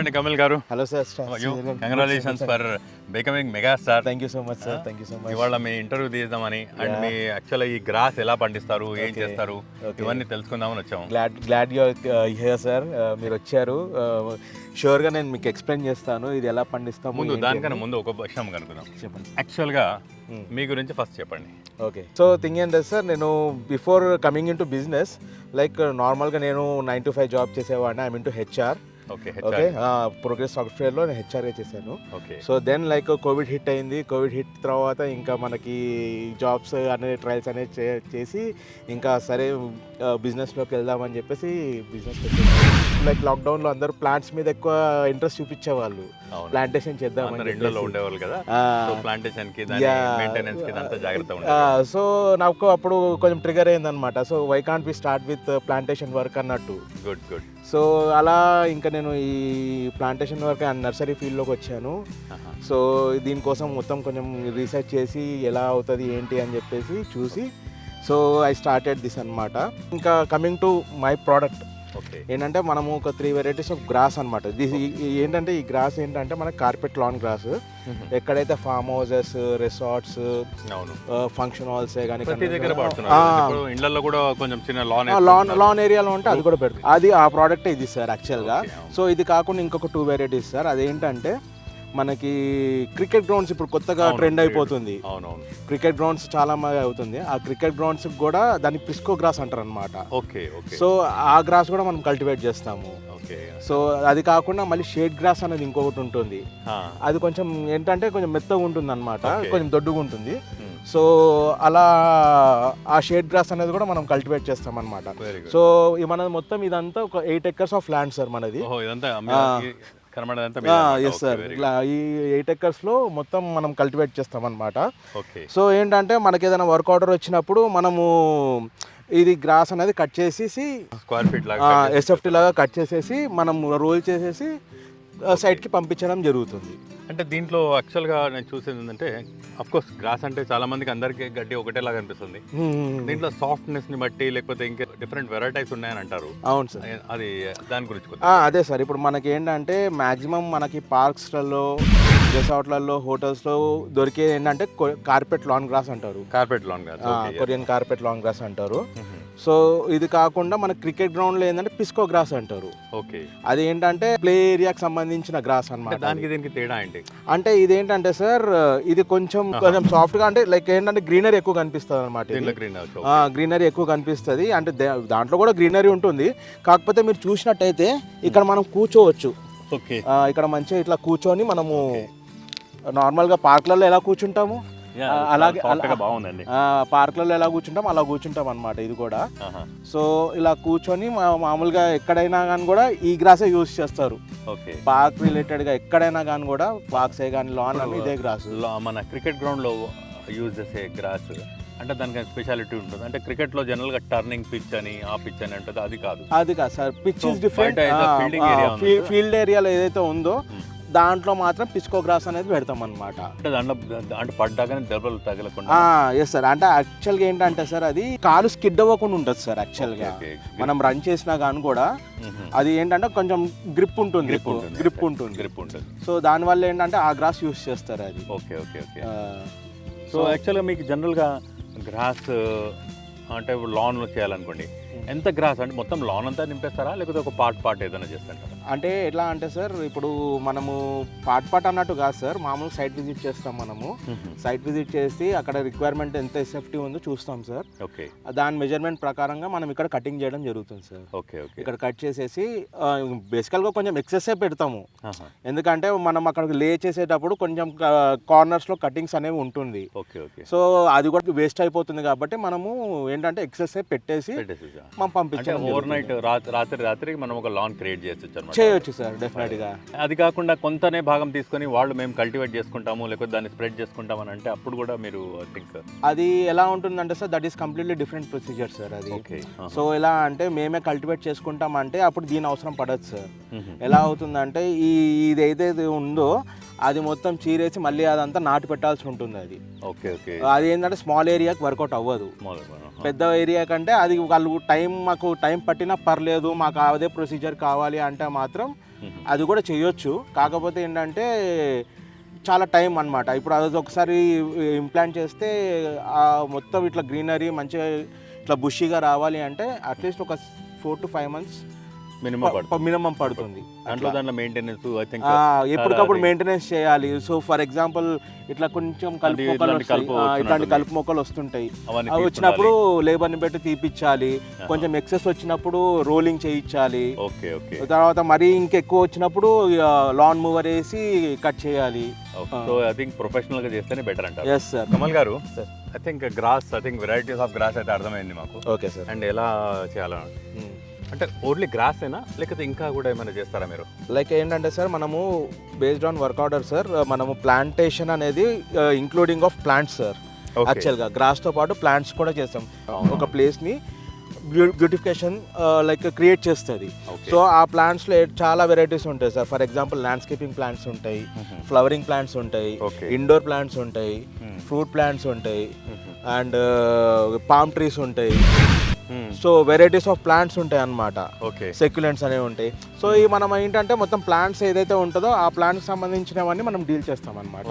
అండి కమల్ గారు. Hello sir. Congratulations for becoming mega star. Thank you so much sir. Thank you so much. ఇవాళ మీ interview తీద్దామని and మీ యాక్చువల్గా ఈ గ్రాస్ ఎలా పండిస్తారు, ఏం చేస్తారు, ఇవన్నీ తెలుసుకుందామని వచ్చాము. Glad you here sir. మీరు వచ్చారు. షూర్గా నేను మీకు ఎక్స్ప్లెయిన్ చేస్తాను ఇది ఎలా పండిస్తాము. ముందు దానికన్నా ముందు ఒక విషయం కనుక్కుందాం. చెప్పండి. యాక్చువల్గా మీ గురించి ఫస్ట్ చెప్పండి. ఓకే, సో థింగ్ ఏంటంటే సార్, నేను before coming in to business like నార్మల్గా నేను 9 to 5 జాబ్ చేసేవాడిని. I mean to HR. Okay, progress సాఫ్ట్వేర్లో నేను హెచ్ఆర్ఏ చేశాను. So then like Covid hit అయింది. కోవిడ్ హిట్ తర్వాత ఇంకా మనకి జాబ్స్ అనే ట్రయల్స్ అనేది చేసి ఇంకా సరే బిజినెస్లోకి వెళ్దామని చెప్పేసి బిజినెస్ లైక్ లాక్డౌన్లో అందరూ ప్లాంట్స్ మీద ఎక్కువ ఇంట్రెస్ట్ చూపించేవాళ్ళు. ప్లాంటేషన్ చేద్దామని ఉండేవాళ్ళు కదా. సో నాకు అప్పుడు కొంచెం ట్రిగర్ అయిందనమాట. So why can't we start with plantation work అన్నట్టు. Good good. సో అలా ఇంకా నేను ఈ ప్లాంటేషన్ వర్క్ నర్సరీ ఫీల్డ్లోకి వచ్చాను. సో దీనికోసం మొత్తం కొంచెం రీసెర్చ్ చేసి ఎలా అవుతుంది ఏంటి అని చెప్పేసి చూసి సో ఐ స్టార్టెడ్ దిస్ అనమాట. ఇంకా కమింగ్ టు మై ప్రోడక్ట్ ఏంటంటే మనము ఒక 3 varieties ఆఫ్ గ్రాస్ అనమాట. ఏంటంటే ఈ గ్రాస్ ఏంటంటే మనకి కార్పెట్ లాన్ గ్రాస్. ఎక్కడైతే form houses, resorts, function halls కానీ లాన్ ఏరియాలో ఉంటే అది కూడా పెడుతుంది. అది ఆ ప్రోడక్ట్ ఇది సార్ యాక్చువల్గా. సో ఇది కాకుండా ఇంకొక 2 varieties సార్. అదేంటంటే మనకి క్రికెట్ గ్రౌండ్స్ ఇప్పుడు కొత్తగా ట్రెండ్ అయిపోతుంది. క్రికెట్ గ్రౌండ్స్ చాలా అవుతుంది. ఆ క్రికెట్ గ్రౌండ్స్ కూడా దాన్ని పిస్కో గ్రాస్ అంటారు అనమాట. సో ఆ గ్రాస్ కూడా మనం కల్టివేట్ చేస్తాము. సో అది కాకుండా మళ్ళీ షేడ్ గ్రాస్ అనేది ఇంకొకటి ఉంటుంది. అది కొంచెం ఏంటంటే కొంచెం మెత్తగా ఉంటుంది అనమాట, కొంచెం దొడ్డుగా ఉంటుంది. సో అలా ఆ షేడ్ గ్రాస్ అనేది కూడా మనం కల్టివేట్ చేస్తాం అనమాట. సో మనది మొత్తం ఇదంతా ఒక 8 acres ఆఫ్ ల్యాండ్ సార్ మనది. Yes sir. ఈ 8 acres లో మొత్తం మనం కల్టివేట్ చేస్తాం అనమాట. సో ఏంటంటే మనకి ఏదైనా వర్క్ ఆర్డర్ వచ్చినప్పుడు మనము ఇది గ్రాస్ అనేది కట్ చేసేసి స్క్వేర్ ఫీట్ లాగా ఎస్ఎఫ్టీ లాగా కట్ చేసేసి మనం రోల్ చేసేసి సైడ్కి పంపించడం జరుగుతుంది. అంటే దీంట్లో యాక్చువల్గా నేను చూసేది ఏంటంటే అఫ్కోర్స్ గ్రాస్ అంటే చాలా మందికి అందరికీ గడ్డి ఒకటేలాగా అనిపిస్తుంది. దీంట్లో సాఫ్ట్నెస్ని బట్టి లేకపోతే ఇంకా డిఫరెంట్ వెరైటీస్ ఉన్నాయని అంటారు. అవును సార్. అది దాని గురించి అదే సార్. ఇప్పుడు మనకి ఏంటంటే మ్యాక్సిమం మనకి పార్క్స్లలో, రిసార్ట్లలో, హోటల్స్లో దొరికేది ఏంటంటే కార్పెట్ లాన్ గ్రాస్ అంటారు. Carpet lawn grass, Korean carpet lawn grass అంటారు. సో ఇది కాకుండా మన క్రికెట్ గ్రౌండ్లో ఏంటంటే పిస్కో గ్రాస్ అంటారు. అది ఏంటంటే ప్లే ఏరియాకి సంబంధించిన గ్రాస్ అన్నమాట. దానికి దీనికి తేడా ఏంటి అంటే ఇదేంటంటే సార్, ఇది కొంచెం సాఫ్ట్గా అంటే లైక్ ఏంటంటే గ్రీనరీ ఎక్కువ కనిపిస్తుంది అనమాట. గ్రీనరీ ఎక్కువ కనిపిస్తుంది. అంటే దాంట్లో కూడా గ్రీనరీ ఉంటుంది. కాకపోతే మీరు చూసినట్టయితే ఇక్కడ మనం కూర్చోవచ్చు. ఇక్కడ మంచిగా ఇట్లా కూర్చొని మనము నార్మల్గా పార్క్లలో ఎలా కూర్చుంటాము అలాగే బాగుందండి. పార్క్లలో ఎలా కూర్చుంటాం అలా కూర్చుంటాం అనమాట ఇది కూడా. సో ఇలా కూర్చొని మామూలుగా ఎక్కడైనా కానీ కూడా ఈ గ్రాసే యూజ్ చేస్తారు. పార్క్ రిలేటెడ్ గా ఎక్కడైనా కానీ కూడా పార్క్సే కానీ లాన్ అని ఇదే గ్రాస్. మన క్రికెట్ గ్రౌండ్ లో యూజ్ చేసే గ్రాస్ అంటే దానికి స్పెషాలిటీ ఉంటుంది. అంటే క్రికెట్ లో జనరల్ గా టర్నింగ్ పిచ్ అని ఆ పిచ్ అని ఉంటుంది. అది కాదు sir. Pitch is different. Field ఏరియాలో ఏదైతే ఉందో దాంట్లో మాత్రం పిస్కో గ్రాస్ అనేది పెడతాం అనమాట. Yes sir. అంటే యాక్చువల్గా ఏంటంటే సార్ అది కాలు స్కిడ్ అవ్వకుండా ఉంటుంది సార్. యాక్చువల్గా మనం రన్ చేసినా కానీ కూడా అది ఏంటంటే కొంచెం గ్రిప్ ఉంటుంది. సో దానివల్ల ఏంటంటే ఆ గ్రాస్ యూస్ చేస్తారు అది. సో యాక్చువల్గా మీకు జనరల్గా గ్రాస్ అంటే లాన్లో చేయాలనుకోండి, ఎంత గ్రాస్ అంటే మొత్తం లాన్ అంతా నింపేస్తారా లేకపోతే ఒక పార్ట్ ఏదైనా చేస్తారా? అంటే ఎట్లా అంటే సార్, ఇప్పుడు మనము పార్ట్ అన్నట్టు కాదు సార్. మామూలుగా సైట్ విజిట్ చేస్తాం. మనము సైట్ విజిట్ చేసి అక్కడ రిక్వైర్మెంట్ ఎంత ఎస్ఎఫ్టీ ఉందో చూస్తాం సార్. దాని మెజర్మెంట్ ప్రకారంగా మనం ఇక్కడ కటింగ్ చేయడం జరుగుతుంది సార్. ఇక్కడ కట్ చేసేసి బేసికల్గా కొంచెం ఎక్సెస్సే పెడతాము. ఎందుకంటే మనం అక్కడ లే చేసేటప్పుడు కొంచెం కార్నర్స్లో కటింగ్స్ అనేవి ఉంటుంది. సో అది కూడా వేస్ట్ అయిపోతుంది కాబట్టి మనము ఏంటంటే ఎక్సెస్సే పెట్టేసి మనం పంపించాం. ఓవర్ నైట్ రాత్రి మనం ఒక లాన్ క్రియేట్ చేయొచ్చు సార్. డెఫినెట్ గా. అది కాకుండా కొంతనే భాగం తీసుకొని వాళ్ళు మేము కల్టివేట్ చేసుకుంటాము లేకపోతే దాన్ని స్ప్రెడ్ చేసుకుంటాం అని అంటే అప్పుడు కూడా మీరు థింక్ అది ఎలా ఉంటుందంటే sir, that is completely different procedure sir అది. సో ఎలా అంటే మేమే కల్టివేట్ చేసుకుంటాం అంటే అప్పుడు దీని అవసరం పడదు సార్. ఎలా అవుతుందంటే ఇది ఏదైతే ఉందో అది మొత్తం చీరేసి మళ్ళీ అదంతా నాటు పెట్టాల్సి ఉంటుంది. అది ఓకే ఓకే. అది ఏంటంటే స్మాల్ ఏరియాకి వర్కౌట్ అవ్వదు. పెద్ద ఏరియా కంటే అది వాళ్ళు మాకు టైం పట్టినా పర్లేదు, మాకు అదే ప్రొసీజర్ కావాలి అంటే మాత్రం అది కూడా చేయొచ్చు. కాకపోతే ఏంటంటే చాలా టైం అన్నమాట. ఇప్పుడు అది ఒకసారి ఇంప్లాంట్ చేస్తే మొత్తం ఇట్లా గ్రీనరీ మంచిగా ఇట్లా బుషీగా రావాలి అంటే అట్లీస్ట్ ఒక 4 to 5 months మినిమం పడుతుంది. దాంట్లో మెయింటెనెన్స్ ఐ థింక్ ఎప్పటికప్పుడు మెయింటెనెన్స్ చేయాలి. సో ఫర్ ఎగ్జాంపుల్ ఇట్లా కొంచెం ఇట్లాంటి కలుపు మొక్కలు వస్తుంటాయి, అవి వచ్చినప్పుడు లేబర్ని పెట్టి తీపిచ్చాలి. కొంచెం ఎక్సెస్ వచ్చినప్పుడు రోలింగ్ చేయించాలి. తర్వాత మరీ ఇంకెక్కువ వచ్చినప్పుడు లాన్ మూవర్ వేసి కట్ చేయాలి. సో ఐ థింక్ ప్రొఫెషనల్ గా చేస్తేనే బెటర్ అంటారు. Yes sir. Kamal garu, I think varieties of grass అయితే అర్థమైంది మాకు. Okay sir. అండ్ ఎలా చేయాలా అంటే ఓన్లీ గ్రాస్ అయినా లేకపోతే ఇంకా కూడా ఏమైనా చేస్తారా మీరు? లైక్ ఏంటంటే సార్, మనము based on work order sir, మనము ప్లాంటేషన్ అనేది ఇంక్లూడింగ్ ఆఫ్ ప్లాంట్స్ సార్. యాక్చువల్గా గ్రాస్తో పాటు ప్లాంట్స్ కూడా చేస్తాం. ఒక ప్లేస్ని బ్యూటిఫికేషన్ లైక్ క్రియేట్ చేస్తుంది. సో ఆ ప్లాంట్స్లో చాలా వెరైటీస్ ఉంటాయి sir. For example landscaping plants ఉంటాయి, ఫ్లవరింగ్ ప్లాంట్స్ ఉంటాయి, ఇండోర్ ప్లాంట్స్ ఉంటాయి, ఫ్రూట్ ప్లాంట్స్ ఉంటాయి, అండ్ పామ్ ట్రీస్ ఉంటాయి. సో వెరైటీస్ ఆఫ్ ప్లాంట్స్ ఉంటాయి అన్నమాట. సెక్యులెంట్స్ అనేవి ఉంటాయి. సో ఈ మనం ఏంటంటే మొత్తం ప్లాంట్స్ ఏదైతే ఉంటుందో ఆ ప్లాంట్స్ సంబంధించినవన్నీ మనం డీల్ చేస్తాం అనమాట.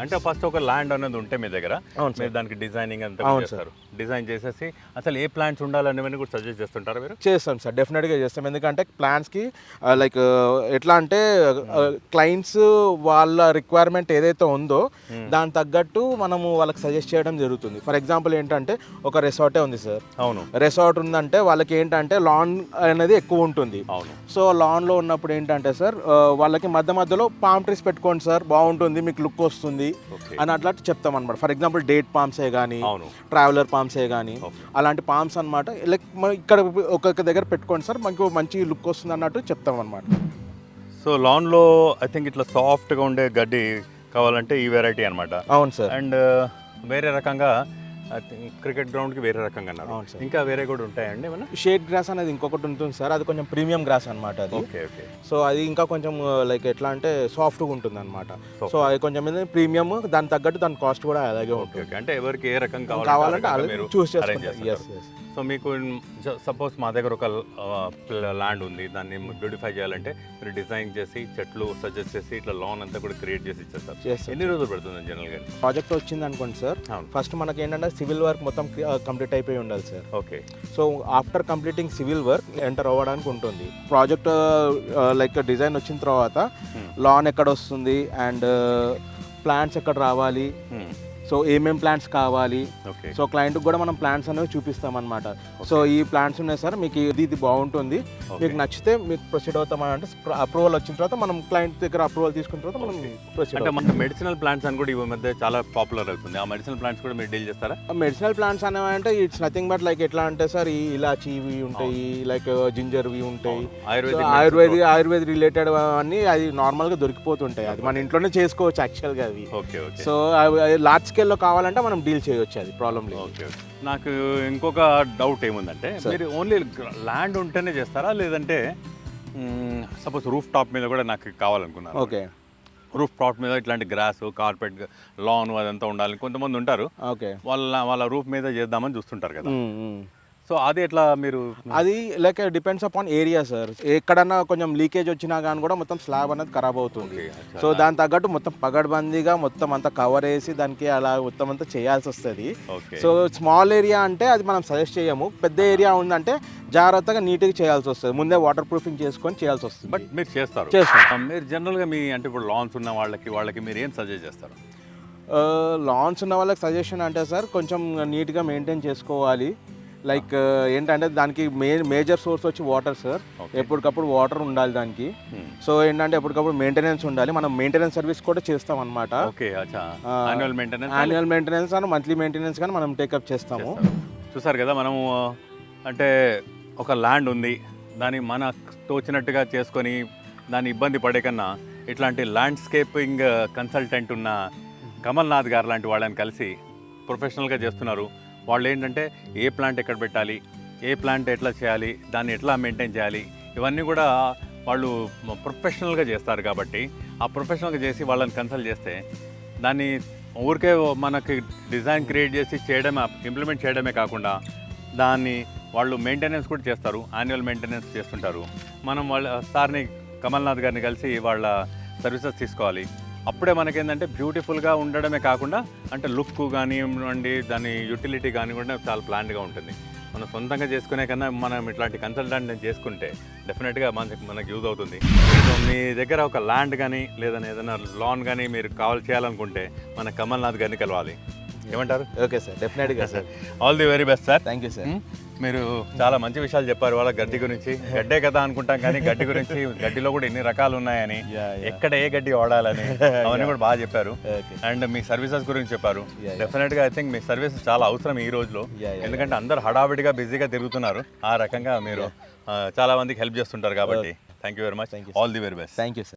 అంటే ఫస్ట్ ఒక ల్యాండ్ అనేది ఉంటే మీ దగ్గర మీరు దానికి డిజైనింగ్ అంతా చేస్తారు. డిజైన్ చేసేసి అసలు ఏ ప్లాంట్స్ ఉండాలనేవన్నీ కూడా సజెస్ట్ చేస్తుంటారా మీరు? చేస్తాం సార్, డెఫినెట్గా చేస్తాం. ఎందుకంటే ప్లాంట్స్కి లైక్ ఎట్లా అంటే క్లయింట్స్ వాళ్ళ రిక్వైర్మెంట్ ఏదైతే ఉందో దాని తగ్గట్టు మనము వాళ్ళకి సజెస్ట్ చేయడం జరుగుతుంది. ఫర్ ఎగ్జాంపుల్ ఏంటంటే ఒక రిసార్టే ఉంది సార్. అవును. రిసార్ట్ ఉందంటే వాళ్ళకి ఏంటంటే లాన్ అనేది ఎక్కువ ఉంటుంది. సో లాన్లో ఉన్నప్పుడు ఏంటంటే సార్ వాళ్ళకి మధ్యలో పామ్ ట్రీస్ పెట్టుకోండి సార్, బాగుంటుంది, మీకు లుక్ వస్తుంది అని అట్లా చెప్తాం అనమాట. ఫర్ ఎగ్జాంపుల్ డేట్ పామ్సే కానీ, ట్రావెలర్ పామ్సే కానీ, అలాంటి పామ్స్ అనమాట. లైక్ ఇక్కడ ఒక్కొక్క దగ్గర పెట్టుకోండి సార్, మనకు మంచి లుక్ వస్తుంది అన్నట్టు చెప్తాం అనమాట. సో లాన్లో ఐ థింక్ ఇట్లా సాఫ్ట్గా ఉండే గడ్డి కావాలంటే ఈ వెరైటీ అనమాట. అవును సార్. అండ్ వేరే రకంగా క్రికెట్ గ్రౌండ్కి వేరే రకంగా అన్నారు. ఇంకా వేరే కూడా ఉంటాయండి ఏమన్నా? షేడ్ గ్రాస్ అనేది ఇంకొకటి ఉంటుంది సార్, అది కొంచెం ప్రీమియం గ్రాస్ అనమాట అది. సో అది ఇంకా కొంచెం లైక్ ఎట్లా అంటే సాఫ్ట్గా ఉంటుంది అనమాట. సో అది కొంచెం ప్రీమియం, దాని తగ్గట్టు దాని కాస్ట్ కూడా అలాగే ఉంటుంది. అంటే ఎవరికి ఏ రకం కావాలంటే చూస్ చేసుకోండి. సో మీకు సపోజ్ మా దగ్గర ఒక ల్యాండ్ ఉంది, దాన్ని బ్యూటిఫై చేయాలంటే మీరు డిజైన్ చేసి చెట్లు సజెస్ట్ చేసి ఇట్లా లాన్ అంతా కూడా క్రియేట్ చేసి ఇచ్చేస్తారు. ఎన్ని రోజులు పడుతుంది జనరల్గా ప్రాజెక్ట్ వచ్చింది అనుకోండి సార్? ఫస్ట్ మనకి ఏంటంటే సివిల్ వర్క్ మొత్తం కంప్లీట్ అయిపోయి ఉండాలి sir. Okay. So after completing civil work enter అవ్వడానికి ఉంటుంది. ప్రాజెక్ట్ లైక్ డిజైన్ వచ్చిన తర్వాత లాన్ ఎక్కడ వస్తుంది అండ్ ప్లాంట్స్ ఎక్కడ రావాలి, సో ఏమేం ప్లాంట్స్ కావాలి, సో క్లయింట్కి కూడా మనం ప్లాంట్స్ అనేవి చూపిస్తాం అనమాట. సో ఈ ప్లాంట్స్ ఉన్నాయి సార్, మీకు ఇది బాగుంటుంది, మీకు నచ్చితే మీకు ప్రొసీడ్ అవుతామని అంటే అప్రూవల్ వచ్చిన తర్వాత మనం క్లయింట్ దగ్గర అప్రూవల్ తీసుకున్న తర్వాత మనం ప్రొసీడ్. అంటే మన మెడిసినల్ ప్లాంట్స్ అని కూడా ఈ మధ్య చాలా పాపులర్ అవుతుంది. ఆ మెడిసినల్ ప్లాంట్స్ కూడా మీరు డీల్ చేస్తారా? మెడిసినల్ ప్లాంట్స్ అనేవి అంటే ఇట్స్ నథింగ్ బట్ లైక్ ఎట్లా అంటే సార్, ఈ ఇలాచీవి ఉంటాయి, లైక్ జింజర్వి ఉంటాయి, ఆయుర్వేదిక్ రిలేటెడ్ అన్నీ అది నార్మల్గా దొరికిపోతుంటాయి. అది మన ఇంట్లోనే చేసుకోవచ్చు యాక్చువల్గా అవి. సో లార్జ్ స్కేల్లో కావాలంటే మనం డీల్ చేయొచ్చు, అది ప్రాబ్లం లేదు. నాకు ఇంకొక డౌట్ ఏముందంటే, మీరు ఓన్లీ ల్యాండ్ ఉంటేనే చేస్తారా లేదంటే సపోజ్ రూఫ్ టాప్ మీద కూడా నాకు కావాలనుకున్నాను. ఓకే. రూఫ్ టాప్ మీద ఇట్లాంటి గ్రాస్, కార్పెట్, లాన్ అదంతా ఉండాలి. కొంతమంది ఉంటారు ఓకే వాళ్ళ రూఫ్ మీద చేద్దామని చూస్తుంటారు కదా. సో అది ఎట్లా మీరు? అది like depends upon area sir. ఎక్కడన్నా కొంచెం లీకేజ్ వచ్చినా కానీ కూడా మొత్తం స్లాబ్ అనేది ఖరాబ్ అవుతుంది. సో దాని తగ్గట్టు మొత్తం పగడ్బందీగా మొత్తం అంతా కవర్ వేసి దానికి అలా మొత్తం అంతా చేయాల్సి వస్తుంది. సో స్మాల్ ఏరియా అంటే అది మనం సజెస్ట్ చేయము. పెద్ద ఏరియా ఉందంటే జాగ్రత్తగా నీట్గా చేయాల్సి వస్తుంది, ముందే వాటర్ ప్రూఫింగ్ చేసుకొని చేయాల్సి వస్తుంది. బట్ మీరు చేస్తారు? మీరు జనరల్గా మీ అంటే ఇప్పుడు లాన్స్ ఉన్న వాళ్ళకి మీరు ఏం సజెస్ట్ చేస్తారు? లాన్స్ ఉన్న వాళ్ళకి సజెషన్ అంటే సార్, కొంచెం నీట్గా మెయింటైన్ చేసుకోవాలి. లైక్ ఏంటంటే దానికి మేజర్ సోర్స్ వచ్చి వాటర్ సార్. ఎప్పటికప్పుడు వాటర్ ఉండాలి దానికి. సో ఏంటంటే ఎప్పటికప్పుడు మెయింటెనెన్స్ ఉండాలి. మనం మెయింటెనెన్స్ సర్వీస్ కూడా చేస్తాం అనమాట. యాన్యువల్ మెయింటెనెన్స్ అని మంత్లీ మెయింటెనెన్స్ కానీ మనం టేకప్ చేస్తాము. చూసారు కదా, మనము అంటే ఒక ల్యాండ్ ఉంది, దాన్ని మన తోచినట్టుగా చేసుకొని దాన్ని ఇబ్బంది పడే కన్నా ఇట్లాంటి ల్యాండ్స్కేపింగ్ కన్సల్టెంట్ ఉన్న కమల్నాథ్ గారు లాంటి వాళ్ళని కలిసి ప్రొఫెషనల్గా చేస్తున్నారు. వాళ్ళు ఏంటంటే ఏ ప్లాంట్ ఎక్కడ పెట్టాలి, ఏ ప్లాంట్ ఎట్లా చేయాలి, దాన్ని ఎట్లా మెయింటైన్ చేయాలి, ఇవన్నీ కూడా వాళ్ళు ప్రొఫెషనల్గా చేస్తారు. కాబట్టి ఆ ప్రొఫెషనల్గా చేసి వాళ్ళని కన్సల్ట్ చేస్తే దాన్ని ఊరికే మనకి డిజైన్ క్రియేట్ చేసి చేయడం ఇంప్లిమెంట్ చేయడమే కాకుండా దాన్ని వాళ్ళు మెయింటెనెన్స్ కూడా చేస్తారు, యాన్యువల్ మెయింటెనెన్స్ చేస్తుంటారు. మనం వాళ్ళ సార్ని కమల్నాథ్ గారిని కలిసి వాళ్ళ సర్వీసెస్ తీసుకోవాలి. అప్పుడే మనకేంటంటే బ్యూటిఫుల్గా ఉండడమే కాకుండా అంటే లుక్ కానివ్వండి, దాని యూటిలిటీ కానివ్వండి చాలా ప్లాన్డ్గా ఉంటుంది. మనం సొంతంగా చేసుకునే కన్నా మనం ఇట్లాంటి కన్సల్టెంట్ చేసుకుంటే డెఫినెట్గా మనకు యూజ్ అవుతుంది. సో మీ దగ్గర ఒక ల్యాండ్ కానీ లేదని ఏదైనా లాన్ కానీ మీరు కాల్ చేయాలనుకుంటే మన కమల్నాథ్ గారిని కలవాలి. ఏమంటారు? ఓకే సార్, డెఫినెట్గా sir. All the very best sir. Thank you sir. మీరు చాలా మంచి విషయాలు చెప్పారు వాళ్ళ గడ్డి గురించి. గడ్డే కదా అనుకుంటాం కానీ గడ్డి గురించి, గడ్డిలో కూడా ఎన్ని రకాలు ఉన్నాయని, ఎక్కడ ఏ గడ్డి వాడాలని అవన్నీ కూడా బాగా చెప్పారు. అండ్ మీ సర్వీసెస్ గురించి చెప్పారు. డెఫినెట్గా ఐ థింక్ మీ సర్వీసెస్ చాలా అవసరం ఈ రోజులో. ఎందుకంటే అందరు హడావిడిగా బిజీగా తిరుగుతున్నారు. ఆ రకంగా మీరు చాలా మందికి హెల్ప్ చేస్తుంటారు కాబట్టి thank you very much. All the very best. Thank you sir.